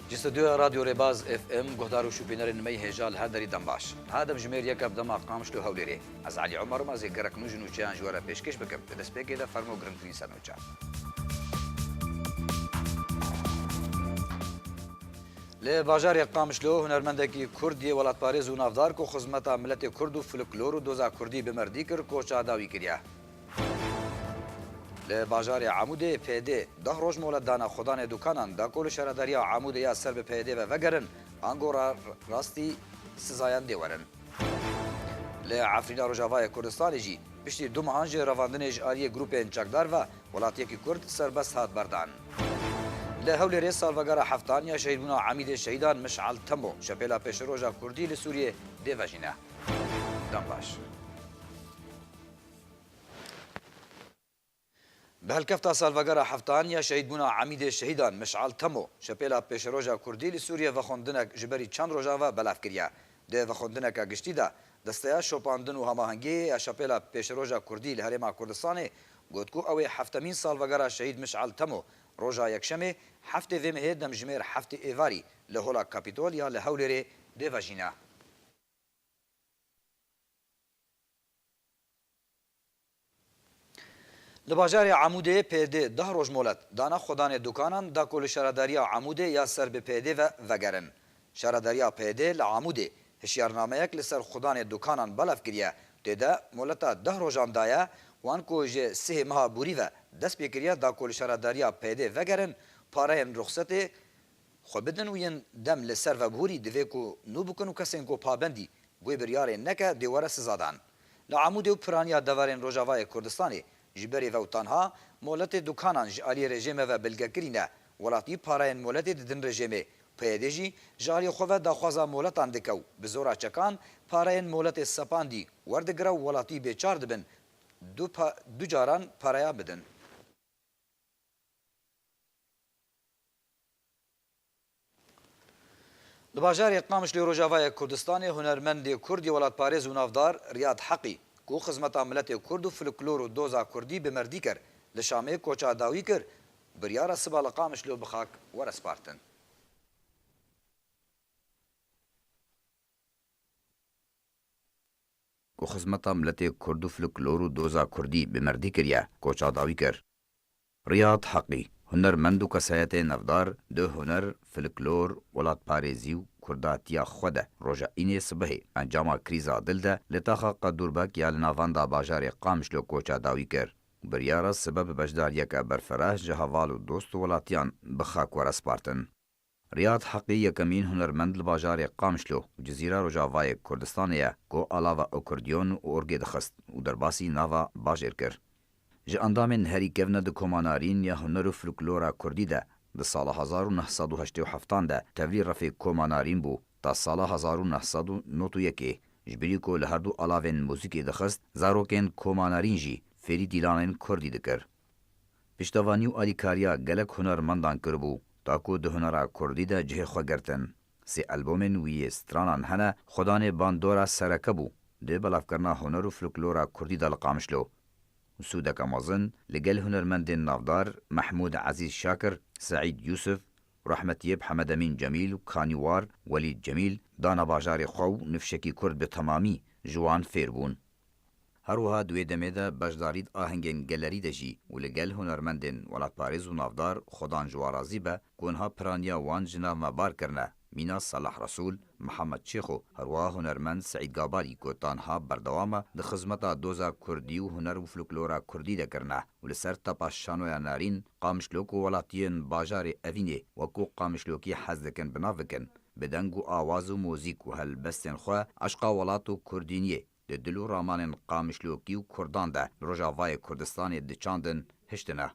جستديو راديو ريباز اف ام قهدارو شوبينر نمي هجال هادري دمباش هذا بجمير يكب دما قامش له هوليري از علي عمر ما زي قرك نوجنو چان جوارا پیشکش بکم دست بگی دا فرمو گرنگترین سرنوچا لی باجار قامش له هنرمندکی کردی ولات پاریز و نافدار کو خدمت ملت کرد و فولکلور و دوزا کردی بمردی کر کوچا داوی کریا لی باجار عمود پیده ده روز مولد دانا خدان دکانان دا کل شهرداری عمود یا سر به پیده و وگرن انگورا راستی سزایان دیورن لی عفرینا روجاوای کردستان جی پشتی دو مهانج رواندن اجاری گروپ چکدار و ولاتی کی کرد سربست هات بردان لی هول ری سالوگارا هفتانیا شهیدونا عمید شهیدان مشعل تمو شپیلا پیش روجا کردی لسوریه دیوژینه دنباش به هالكفتا سالفاغارا هفتانيا شهيد بونا عميد شهيدان مشعل تمو شپيلا پیش روجا كردي لسوريا وخوندنك جبري چند روجا و بلاف كريا ده وخوندنك گشتي دا دستيا شوپاندن و هماهنگي شپيلا پیش روجا كردي لهرما كردستان گوتكو اوي هفتمين سالفاغارا شهيد مشعل تمو روجا يكشمي هفته ويم هي دمجمير هفته ايواري لهولا كابيتول يا لهولري ديفاجينا لباجار عموده پیده ده روز مولد دانا خدان دکانان دا کل شهرداری عموده یا سر به پیده و وگرن شهرداری پیده لعموده هشیارنامه یک لسر خدان دکانان بلف کریه دیده مولتا ده روزان دایا وان کو جه سه ماه بوری و دست بکریه دا کل شهرداری پیده وگرن پاره رخصت خو بدن وین دم لسر و بوری دوی کو نو بکنو کسین کو پابندی بوی بریار نکه دیواره سزادان لعموده و پرانیا دوارن روجاوای کردستانی جبری و تنها مولت دکانان جالی رژیم و بلگکرینه ولاتی پارین مولت ددن رژیم پیدجی جالی خواه داخوازا مولتان دکو بزورا چکان پارین مولت سپاندی وردگرو ولاتی بیچار دبن دو جاران پارایا بدن لباجار اقامش لی روجاوای کردستان هنرمند کردی ولات پاریز و نافدار ریاد حقی کو خدمت ملت کرد و فولکلور و دوزا کردی به مردی کر لشامه کوچا داوی کر بریارا سبال قامش لو بخاک ورس پارتن کو خدمت ملت کرد و فولکلور و دوزا کردی به مردی کریا کوچا داوی کر ریاض حقی هنرمند و کسایت نفدار ده هنر فولکلور ولات پاریزی و کرداتیا خود روژا اینی صبح انجام کریزا دل ده لطاقه قدوربک یا لناوان دا باجار قامش لو کوچا داوی کر بریارا سبب بجداریه که برفراه جهوال و دوست ولاتیان بخاک ورس پارتن ریاض حقی یکمین هنرمند لباجار قامش لو جزیره روجاوای کردستانیه کو علاوه اکردیون و ارگی دخست و درباسی ناوا باجر کر جه اندامن هری کفنه ده کمانارین یا هنر و فولکلورا کردی ده ده سال 1987 ده تولید رفیق کمانارین بو تا سال 1991 جبری کو لهردو علاوین موسیقی دخست زاروکن کمانارین جی فری دیلانین کردی دکر پشتوانی و آلیکاریا گلک هنرمندان کربو تا کو ده هنرا کردی ده جه خو گرتن سی البومن وی سترانان هنه خدان باندورا سرکبو ده بلاف کرنا هنر و فولکلورا کردی ده لقامشلو سودك أمازن لقل هنرمند نافدار محمود عزيز شاكر سعيد يوسف رحمة يب حمد أمين جميل وكانيوار وليد جميل دانا باجار خو نفشكي كرد بتمامي جوان فيربون هروها دوی دمیده بجدارید آهنگین گلری دجی و لگل هنرمندین ولات پاریز و نافدار خودان جوارازی به گونها پرانیا وان جنا مبار کرنه مینا صلاح رسول محمد شیخو هروا هنرمند سعید گاباری کو تانها بردوامه د خدمت دوزا کردی و هنر و فولکلورا کردی ده کرنه و لسر تپا شانویا نارین قامشلوک و ولاتین باجار اوینه و کو قامشلوکی حزدکن بناوکن بدنگ و آواز و موزیک و هلبستن خو عشقا ولاتو کردینیه د دلو رامان قامشلوکی و کردان ده روجاوای کردستان دچاندن هشتنه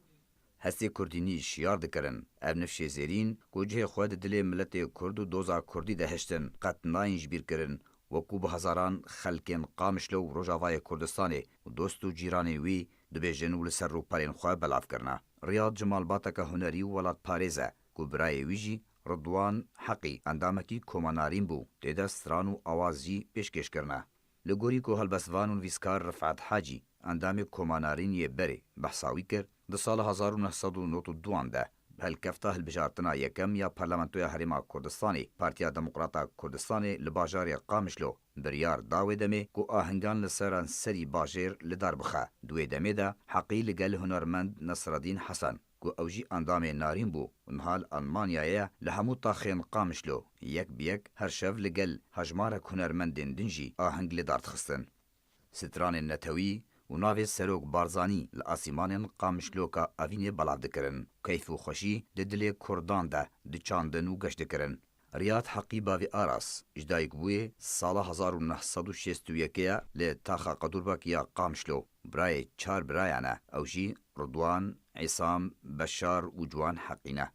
هستی کردینی شیار دکرن اب نفشه زیرین گوجه خود دل ملت کرد و دوزا کردی ده هشتن قط ناینج بیر کرن وکو به هزاران خلکن قامشلو روجاوای کردستان و دوست و جیران وی دبیجن و لسر رو پرین خواه بلاف کرنا ریاض جمال باتک هنری و ولات پاریزه کو برای ویجی رضوان حقی اندامکی کمانارین بو دیده ستران و آوازی پیشکش کرنا لگوری کو هلبسوان و ویسکار رفعت حاجی اندام کمانارین یه بره بحثاوی کرد ده سال 1992 ده هەلکەفتا هەلبژارتنا یەکەم یا پەرلەمانتۆیا هەرێما کوردستانی پارتیا دموکراتا کوردستانی لە باژارێ قامشلۆ بڕیار داوێ دەمێ و ئاهەنگان لەسەران سەری باژێر لەدار بخە دوێ دەمێدا حەقی لەگەل هونەرمەند نەسرەدین حەسەن و ئەوژی ئەندامێ نارین بوو نهال ئەلمانیایە لە هەموو تاخێن قامشلۆ یەک بەیەک هەر شەڤ لەگەل هەژمارەك هونەرمەندên din jî ئاهەنگ لێدار دخستن سترانên netewî û navê Serok Barzanî li asîmanên Qamişloka Evînê belav dikirin. Keyf û xweşî di dilê Kurdan de diçandin û geş dikirin. Riyad Heqî bavê Aras ji dayîkbûyê sala 1961 li taxa Qedurbakiya Qamişlo birayê çar birayan e ew jî Ridwan, Îsam, Beşar û Ciwan Heqî ne.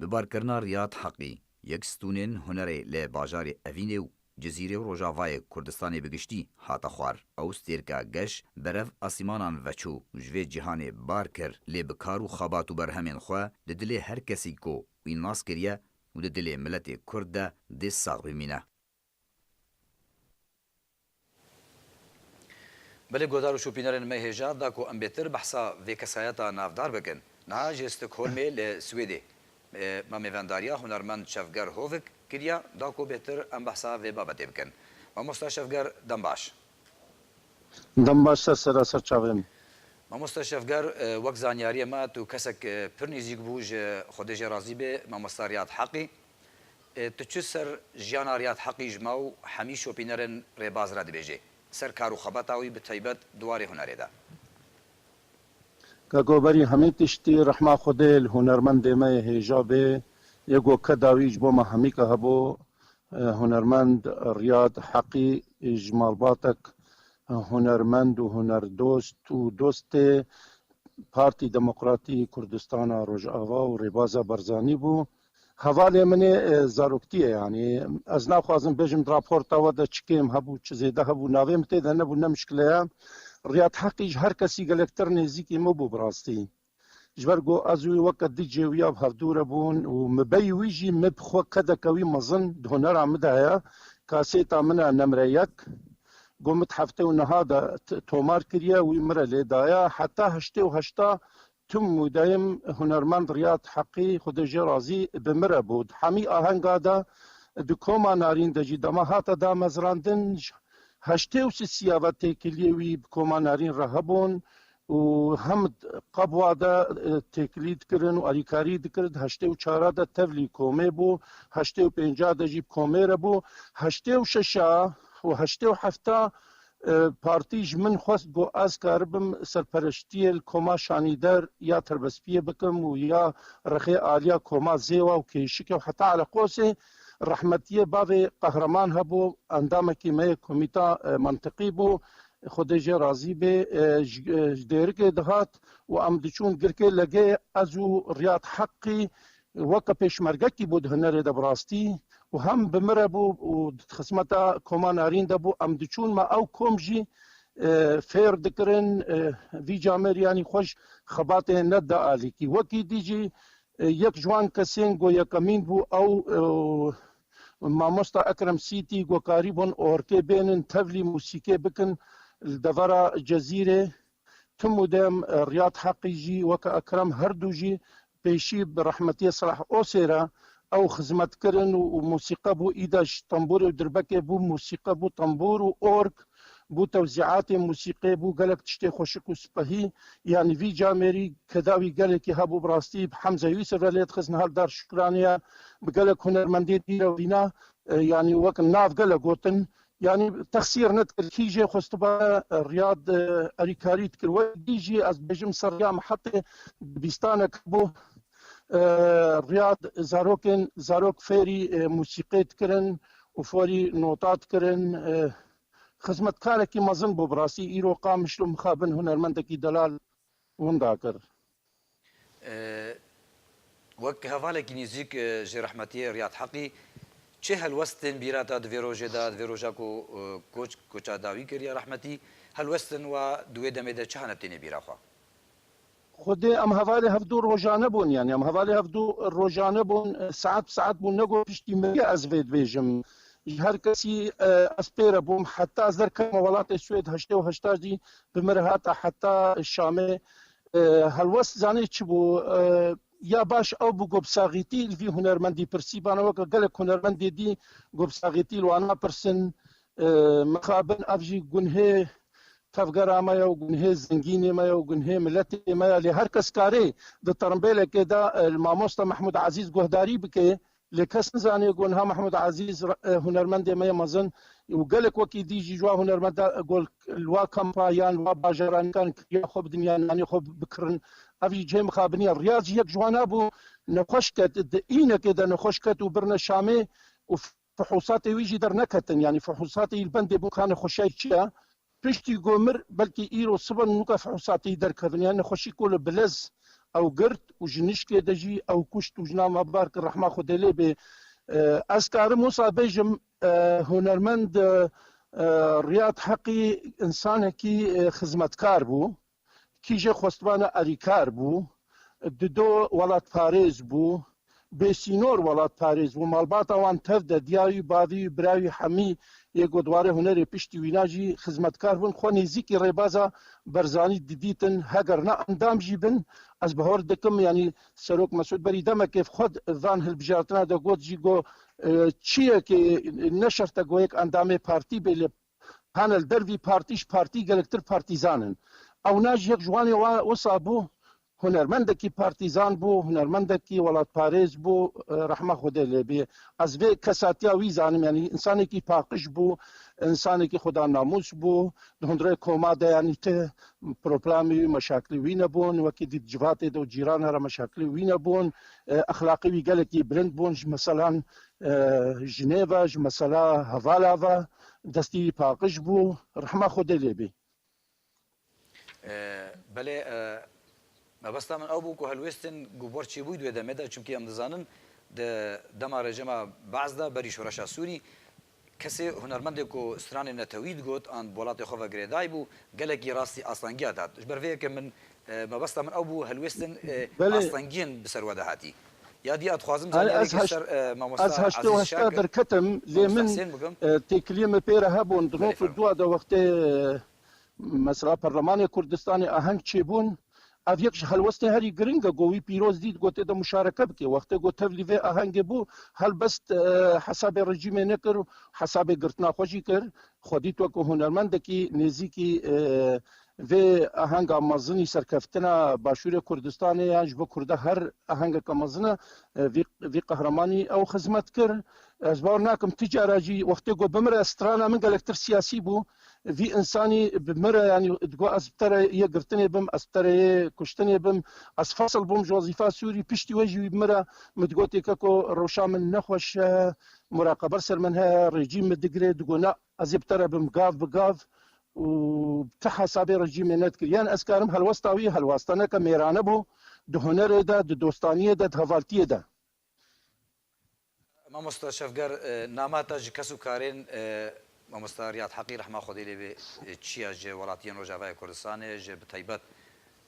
Bi barkirina Riyad Heqî yek stûnên hunerê lê bajarê Evînê û Cezîrê û Rojavayê Kurdistanê bi giştî hata xwar. Ew stêrka geş berev asîmanan veçû ji vê cîhanê bar kir lê bi kar û xebat û berhemên xwe di dilê her kesî ku wî nas kiriye û di dilê miletê Kurd de dê sax bimîne. Belê godar û şopînerên me hêja da ku em bêtir behsa vê kesayeta navdar bikin. Niha ji Stockholmê li Swêdê me mêvendariya hunermend Şevger Hovik kiriya da ku bêtir em behsa vê babetê bikin. Mamosta Şevger dem baş. Dem baş ser çavên. Mamosta Şevger wek zanyariya me tu kesek pir nêzik bû ji Xwedê jê razî bê Mamosta Riyad Heqî. Tu çi ser jiyana Riyad Heqî ji me û hemî şopînerên rêbaz re dibêjê. Ser kar û xebata wî bi taybet duwarê hunerê de. Goberî hemî tiştî rehma Xwedê li hunermendê me hêja bê yekgo kedawî ji bo me hemîka hebû hunermend Riyad Heqî ji malbatek hunermend û hunerdost û dostê Partî Demokratî Kurdistana Rojava û Rêbaza Barzanî bû. Hevalê min ê zaroktî ye yanî ez naxwazim bêjim raporta we de çi kêm hebû çi zêde hebû navê min tê de nebû ne mişkile ye. Riyad Heqî ji her kesî gelektir nêzîkî me bû bi rastî. Ji ber got ez wî weke di cêwiya hevdûr bûn û mi beyî wî jî me bi xwe kedeke wî mezin di hunera min de heye kasêta min e nemre yek got min heftê û niha de tomar kiriye wî min re lê daye heta heştê û heşta tüm mûdeyim hunermend Riyad Heqî Xwedê jê razî bi min re bû hemî ahenga de di koma narîn de jî dema hata damezrandin heştê û sisiya ve têkiliyê wî bi koma narîn re hebûn û hem qebwa de têkilî dikirin û alîkarî dikirin heştê û çara de tevlî komê bû heştê û pênca de jî komê re bû heştê û şeşa û heştê û hefta partî ji min xwest got ez karibim serpereştiyê li koma şanîder ya terbestpiyê bikim û ya rexê aliya koma zêwa û kêşikê û heta Eleqosê rehmetiyê bavê qehreman hebû endamekî me yê komîta mantiqî bû Xwedê jê razî bê ji dêrikê dihat û em diçûn girkê legê ez û Riyad Heqî weke pêşmergekî bû di hunerê de bi rastî û hem bi min re bû û di xizmeta koma narîn de bû em diçûn me ew kom jî fêr dikirin vî camer yanî xweş xebatê neda alîkî wekî dî jî yek ji wan kesên got yekemîn bû ew Mamosta Ekrem Sîtî gokarî bûn orkê bênin tevlî musîkê bikin li devera Cezîrê tim mudem Riyad Heqî jî weke Ekrem her du jî pêşî bi rehmetiyê Silah Osê re ew xizmetkirin û musîqe bû îda ji tembûrê û dirbekê bû musîqe bû tembûr û ork bû tewzîatê musîqê bû gelek tiştê xweşik û spehî yanî vî camerî kedawî gelekî hebû bi rastî Hemze Yûsef re lê dixistin haldar şukraniye bi gelek hunermendê dîre vîna yanî wek nav gelek gotin yanî texsîr nekir kî jê xwestiba Riyad alîkarî dikir we dî jî ez bêjim ser ya mehetê bîstanek bû Riyad zarok fêrî musîqê dikirin û forî nota dikirin xizmetkarekî mezin bû bi rastî îro Qamişlo mixabin hunermendekî delal winda kir. Wek hevalekî nêzik ji rehmetiyê Riyad Heqî çi helwestên bîrata divê rojê de divê roja ku koça dawî kiriye rehmetî helwestin we duwê demê de çi hene têne bîra xwe Xwedê em hevalê hevdû rojane bûn yani em hevalê hevdû rojane bûn saet bi saet bûn negot piştî mirî ez vê dibêjim ji her kesî ez pêre bûm heta ez derkema welatê Swêd heştê û heşta jî bi min re hata heta Şamê هەلوەست زانێت چ بوو یا باش ئەو بوو گۆبساغیتی وی هونەرمەندی پرسیبانەوەکە گەلێک هونەرمەندێ دی گۆبساغیتی لوانە پرسن مخابن ئەڤژی گونهێ تەفگەرامەیە و گونهێ زنگینێمەیە و گونهێ ملەتێمەیە لێ هەر کەس کارێ دە تەرمبێلێکێدا مامۆستا محمود عزیز گۆهداری بکێ لێ کەس نزانێ گۆنها محمود عزیز هونەرمەندێمەیە مەزن و گەلێک وەکی دیژی جوا هونەرمەندە گۆل لوا کەمپایان وا باژەرانەکان کریا خۆ بدنیانانی خۆ بکردن ئەڤی جێ مخابنیە ڕیاضی یەک جوانە بوو نەخۆش کەت ئینەکێدا نەخۆش کەت و برنە شامێ و فحوصاتی ویژی دەرنەکەتن یعنی فحوصاتی بەندێ بوو کانە خۆشای چییە پشتی گۆمر بەلکی ئیرۆ سبن نوکە فحوصاتی دەرکەدنیان نەخۆشی کۆلە بلەز ئەو گرت و ژنیشکێ دەژی ئەو کوشت و ژنامە بارکە ڕەحما خودێلێ بێ ئەس کارم وسا بێژم هونەرمەند ڕیاد حەقی ئینسانێکی خزمەتکار بوو کیژە خۆستوانە ئەریکار بوو ددۆ وڵات پارێز بوو بێسینۆر وڵات پارێز بوو ماڵباتەوان تەفدە دیاوی باوی براوی هەمی یەک دوارێ هونەرێ پشتی ویناژی خزمەتکار بوون خۆ نێزیکی ڕێبازە بەرزانی ددیتن هەگەرنا ئەندامژی بن ئەس بەهۆر دەکەم ینی سەرۆک مەسعود بەری دەمەکێف خۆت ڤان هەلبژارتنا دەگوتجی گۆ چیەکێ نەشەرتە گۆیەک ئەندامێ پارتی بێ لێ پانل دەروی پارتیش پارتی گەلکتر پارتیزانن ئەو ناژ یەک جوانی وسا بوو هونەرمەندێکی پارتیزان بوو هونەرمەندێکی وڵات پارێز بوو ڕەحمە خودێ لێ بێ ئەس بێ کەساتیا وی زانم ینی ئینسانێکی پاقش بوو ئینسانێکی خوددا ناموس بوو هەندڕێ کۆمادە ینی تێ پرۆپلامی مەشاکلی وی نەبوون وەکی دیت جواتێدا و جیران هەرە مەشاکلی وی نەبوون ئەخلاقی گەلێکی برند بوون مەسەلان ژنێڤە مەسەلا هەڤالاڤە دەستی پاقش بوو ڕەحمە خودێ لێ بێ بەڵێ مەبەستا من ئەو بوو و هەلوێستن گوبۆرچی بووی دوێ دەمێدا چونکی ئەم دەزانن دەما ڕێژەما بەعزدا بەری شۆرەشا سووری کەسێ هونەرمەندێک و سترانێ نەتەوید گوت ئان وڵاتی خۆڤە گرێدای بوو گەلێکی ڕاستی ئاسانگیا دات بەرڤەیەکە من مەبەستا من ئەو بوو هەلوێستن ئاسانگیان بسەروەدە هاتی یادی ئەتخوازم ئەس هەشتا دەرکەتم لێ من تێکلیمە پێرە هەبوون دنۆف دووە دە وەختێ مەسەلا پەرلەمانی کوردستانی ئاهەنگ چێبوون ئەڤ یەکش هەلوەستێ هەری گرنگە گۆوی پیرۆز دیت گۆتێدا مشارەکە بکێ وەختێ گۆ تەڤلیڤێ ئاهەنگێ بوو هەلبەست حەسابێ ڕژیمێ نەکرد و حەسابێ گرتناخۆشی کرد خۆدیت وەکو هونەرمەندێکی نێزیکی vê ahenga mezînî serkeftina Başûrê Kurdistanê yan ji bo Kurda her ahengeka mezin e vî qehremanî ew xizmet kir ez bar nakim ti cara jî wextê got bimire strana min gelektir siyasî bû vî insanî bimire yanî got ez bi tere yê girtinê bim ez bi tere yê kuştinê bim ez fesl bûm ji wezîfa Sûrî piştî we jî bimire min digotêke ku rewşa min nexweş e muraqeber ser min heye rejîm min digire digo na ez ê bi tere bim gav bi gav و te hesabê rejîmê nedikir yan ez karim helwesta wî helwastaneke mêrane bû di hunerê de di dostaniyê de di hevaltiyê de مامۆستا شەفگەر ناماتە ji kes û karên مامۆستا Riyad Heqî rehma Xwedê lê bê çiya ji welatiyên Rojavayê Kurdistanê ji bi taybet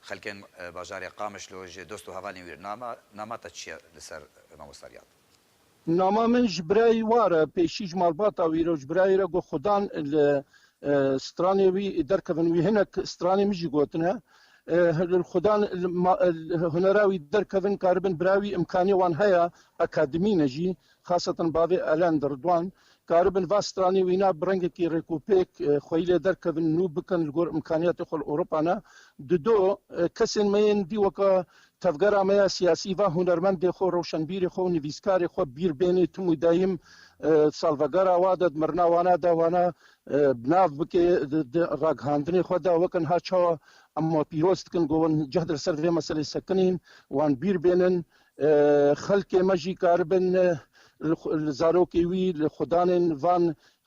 xelkên bajarê Qamişlo ji dost û hevalên wî namata çiya li ser مامۆستا Riyad nama min ji birayî ware pêşî ji malbata wî re ji birayî re got xudan li stranê wî derkevin wî hinek stranê min jî gotine xudan hunera wî derkevin karibin birawî imkanî wan heye akademîne jî xasetin bavê Elen Ridwan karibin va stranê wî na bi rengekî rêkûpêk xweyî lê derkevin nû bikin li gor imkaniyetê xwe li Ewropana dido kesên me yên dî weka tevgera me ya siyasî va hunermendê xwe rewşenbîrê xwe û nivîskarê xwe bîr bênê tim û dayîm salvegera wa de mirna wana de wana بناف بکێ ڕاگەاندنی خۆدا وەکن ها چاوە ئەمما پیرۆز دکن گۆن جەهدر سەر vê meselê sekinîn wan bîr bênin xelkê me jî karibin li zarokê wî li xudanên van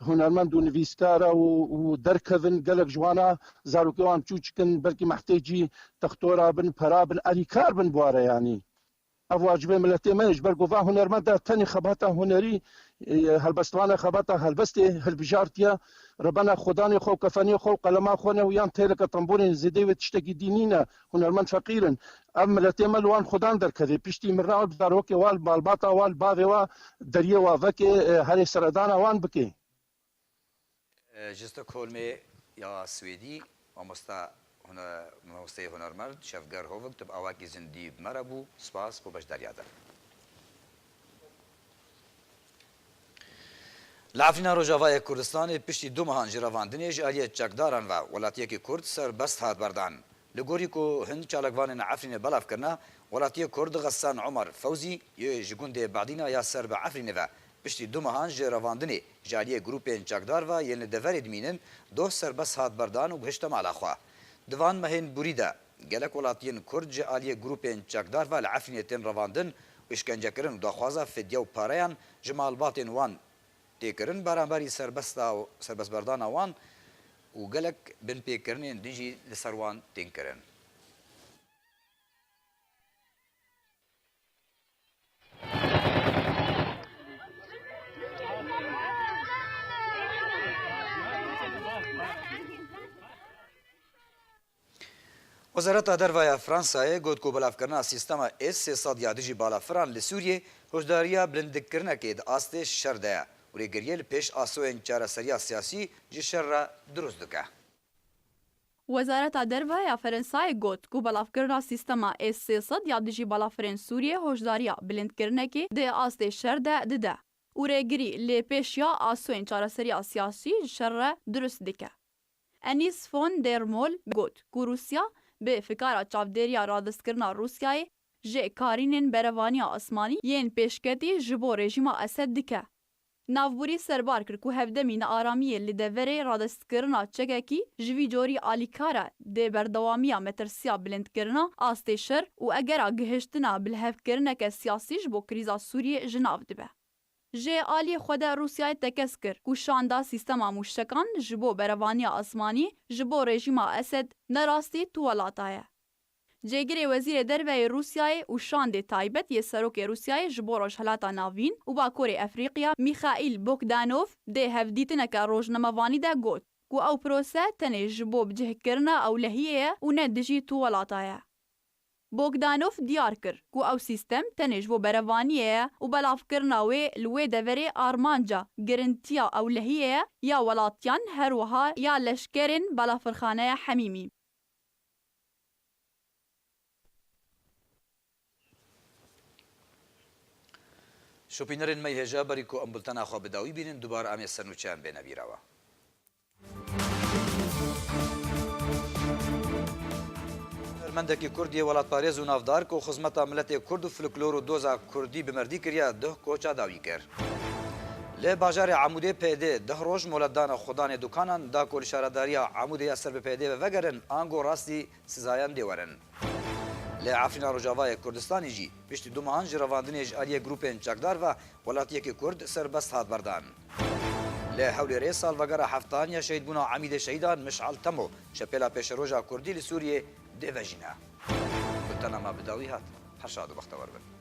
hunermend û nivîskara û derkevin gelek ji wana zarokê wan çû çikin belkî mehtê cî textora bin pera bin erîkar bin bware yanî ev wacibê milletê me ji ber gova hunermend de tenê xebata hunerî helbestwana xebata helbestê hilbijartiye rebena xudanê xwe kefanê xwe qelema xwe ne û yan têleke temborên zêdê wê tiştekî dînî ne hunermend feqîrin ev milletê me li wan xudan derkeve piştî mirna wê zarokê wa malbata wa bavê wa deriyê wa vekê herê seredana wan bike ji Stockholmê ya Swêdî mamosta مامۆستای هونەرمەند شەفگەر هۆڤک تب ئاواکی زیندی بمەرە بوو سپاس بۆ بەشداریادا. لە عەفرینە ڕۆژاوای کوردستانی پشتی دوو مەهان ji revandinê ji aliyê çekdaran ve welatiyekî Kurd serbest hat berdan. Li gorî ku hin çalakvanên Efrînê belavkirina, welatiyê Kurd Xessan Umar Fewzî yê ji gundê Bedîna ya ser bi Efrînê ve piştî du mehan ji revandinê ji aliyê grûpên çekdar ve yên li deverê dimînin doh serbest hat berdan û gihişte mala xwe. Di van mehên borî de gelek welatiyên Kurd ji aliyê grûpên çekdar ve li Efrînê tên revandin û işkencekirin û daxwaza fidye û pareyan ji malbatên wan têkirin beramberî serbestberdana wan û gelek binpêkirinên din jî li ser wan tên kirin. Wezareta Dervaya Fransayê got ku belavkirina sîstema S-300 ya dijî balafiran li Sûriyê hoşdariya bilindkirinekê di astê şer de ye û rêgiriyê li pêş asoyên çareseriya siyasî ji şer re durust dike. Wezareta Derve ya Fransayê got ku belavkirina sîstema S-300 ya dijî balafirên Sûriyê hoşdariya bilindkirinekê di astê şer de dide û rêgirî lê pêş ya asoyên çareseriya siyasî ji şer re durust dike. Enis von der Mol got ku Rûsya bi fikara çavdêriya radestkirina Rûsyayê ji karînên berevaniya asmanî yên pêşketî ji bo rejîma Esed dike. Navborî serbar kir ku hevdemî nearamiyê li deverê radestkirina çekekî ji vî corî alîkare dê berdewamiya metirsiya bilindkirina astê şer û egera gihiştina bilhevkirineke siyasî ji bo krîza Sûriyê ji nav dibe. Jê aliyê xwe de Rûsyayê tekez kir ku şanda sîstema mûşekan ji bo berevaniya asmanî ji bo rejîma Esed nerastî tu welata ye. Cêgirê Wezîrê Derveyê Rûsyayê û şandê taybet yê Serokê Rûsyayê ji bo Rojhilata Navîn û Bakurê Efrîqiya Mîxaîl Bogdanov dê hevdîtineka rojnamevanî de got ku ew prose tenê ji bo bicihkirina ewlehiyê ye û ne dijî tu welata ye. Bogdanov diyar kir ku ew sîstem tenê ji bo berevaniyê ye û belavkirina wê li wê deverê armanca girintiya ewlehiyê ye ya welatiyan her wiha ya leşkerên belavfirxaneya Hemîmî. Şopînerên me hêja berî ku em bultena xwe bi dawî bînin dubar em ê sernûçeyan bêne bîrawa. Hunermendekî Kurdiyê welatparêz û navdar ku xizmeta miletê Kurd û folklor û doza Kurdî bi merdî kiriye duh koça dawî kir. Li bajarê Amûdê pêdê deh roj moletdana xudanê dukanan da ku li şaredariya Amûdê ya ser bi pêdê ve vegerin ango rastî sizayan dê werin. Li Efrîna Rojavayê Kurdistanê jî piştî du mehan ji revandinê ji aliyê grûpên çekdar ve welatiyekî Kurd serbest hat berdan. Li Hewlêrê salvegera heftaniya şehîdbûna Emîdê şehîdan Mişal Temo şepêla pêşeroja Kurdî li Sûriyê dê vejîne. Bultena me bi dawî hat. Her şad û bextewar bin.